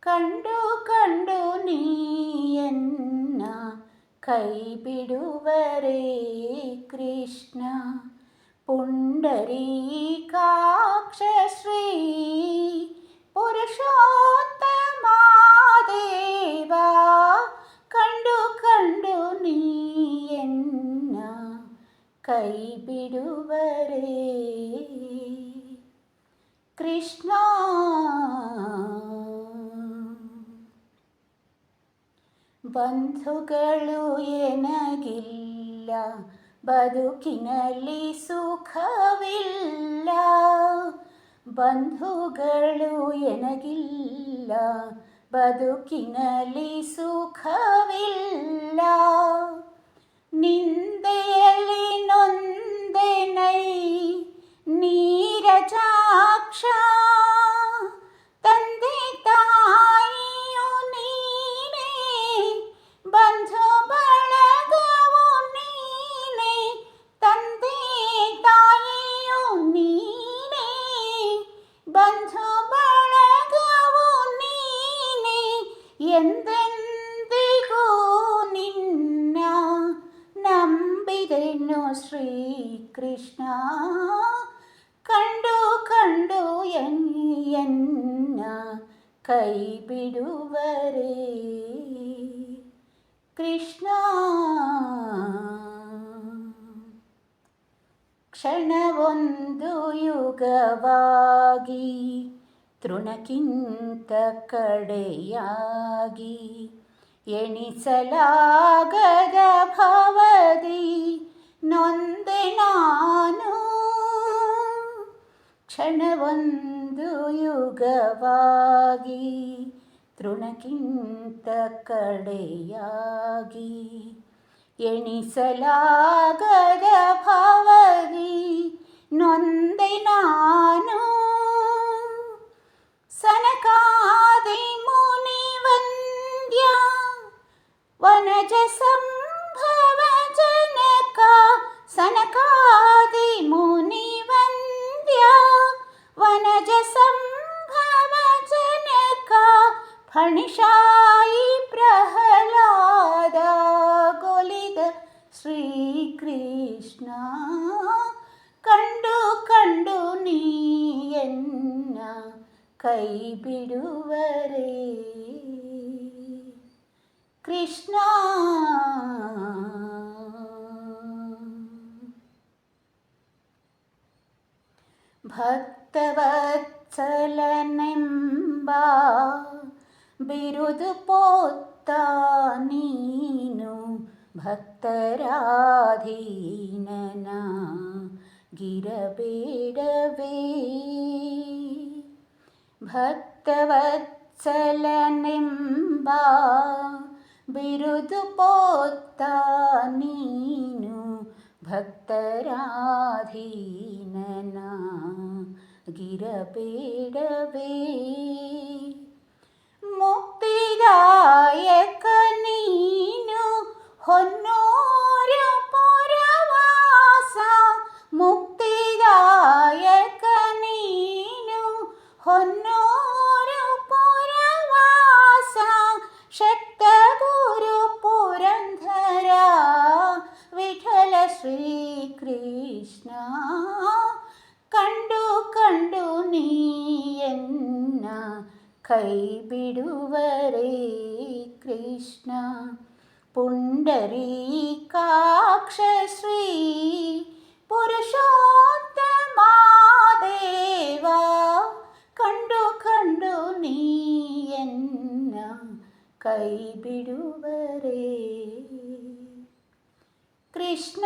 ಕಂಡು ಕಂಡು ನೀಯನ್ನ ಕೈ ಬಿಡುವರೇ ಕೃಷ್ಣ. ಪುಂಡರೀಕಾಕ್ಷ ಶ್ರೀ ಪುರುಷೋತ್ತಮ ದೇವ, ಕಂಡು ಕಂಡು ನೀಯನ್ನ ಕೈ ಬಿಡುವರೇ ಕೃಷ್ಣ. ಬಂಧುಗಳು ಎನಗಿಲ್ಲ, ಬದುಕಿನಲ್ಲಿ ಸುಖವಿಲ್ಲ. ಬಂಧುಗಳು ಎನಗಿಲ್ಲ, ಬದುಕಿನಲ್ಲಿ ಸುಖವಿಲ್ಲ. ನಿಂದೆಯಲ್ಲಿ ನೊಂದೆನೈ ನೀರಜಾಕ್ಷ, ತಂದೆ ತಾಯಿಯು ನೀನೇ, ಬಂಧು ಬಳಗವು ನೀನೇ. ತಂದೆ ತಾಯಿಯು ನೀನೇ, ಬಂಧು ಬಳಗವು ನೀನೇ. ಎಂದೆಂದಿಗೂ ನಿನ್ನ ನಂಬಿದೆನು ಶ್ರೀಕೃಷ್ಣ. ಕಂಡು ಕಂಡು ಎನ್ನ ಕೈ ಬಿಡುವರೇ ಕೃಷ್ಣ. ಕ್ಷಣವೊಂದು ಯುಗವಾಗಿ ತೃಣಕ್ಕಿಂತ ಕಡೆಯಾಗಿ, ಎಣಿಸಲಾಗದ ಭವದಿ ನೊಂದೆ ನಾನು. ಕ್ಷಣವೊಂದು ಯುಗವಾಗಿ ತೃಣಕ್ಕಿಂತ ಕಡೆಯಾಗಿ, ಎಣಿಸಲಾಗದ ಭವದಿ ನೊಂದೆ ನಾನು. ಸನಕಾದಿ ಮುನಿವಂದ್ಯ ವನಜ ಸಂಭವ ಜನಕ, ಸನಕಾದಿ ಮುನಿವಂದ್ಯ ವನಜ ಸಂಭವ ಜನಕ. ಫಣಿಶಾಯಿ ಪ್ರಹ್ಲಾದ ಗೊಲಿದ ಶ್ರೀಕೃಷ್ಣ. ಕಂಡು ಕಂಡು ನೀಯನ್ನ ಕೈ ಬಿಡುವರೇ ಕೃಷ್ಣ. ಭಕ್ತವತ್ಸಲನೆಂಬ ಬಿರುದು ಪೊತ್ತ ನೀನು, ಭಕ್ತರಾಧೀನನ ಗಿರಬೇಡವೇ. ಭಕ್ತವತ್ಸಲನೆಂಬ ಬಿರುದು ಪೊತ್ತ ನೀನು, ಭಕ್ತರಾಧೀನನ ಗಿರಬೇಡವೇ. ಮುಕ್ತಿದಾಯಕ ನೀನು ಹೊನ್ನೂರ ಪುರವಾಸ. ಮುಕ್ತಿದಾಯಕ ನೀನು ಹೊನ್ನೂರ ಪುರವಾಸ. ಶಕ್ತ ಗುರು ಪುರಂದರ ವಿಠಲ ಶ್ರೀಕೃಷ್ಣ. ಕಂಡು ಕಂಡು ನೀಯನ್ನ ಕೈ ಬಿಡುವರೇ ಕೃಷ್ಣ. ಪುಂಡರೀಕಾಕ್ಷ ಶ್ರೀ ಪುರುಷೋತ್ತಮ ದೇವ, ಕಂಡು ಕಂಡು ನೀಯನ್ನ ಕೈ ಬಿಡುವರೇ ಕೃಷ್ಣ.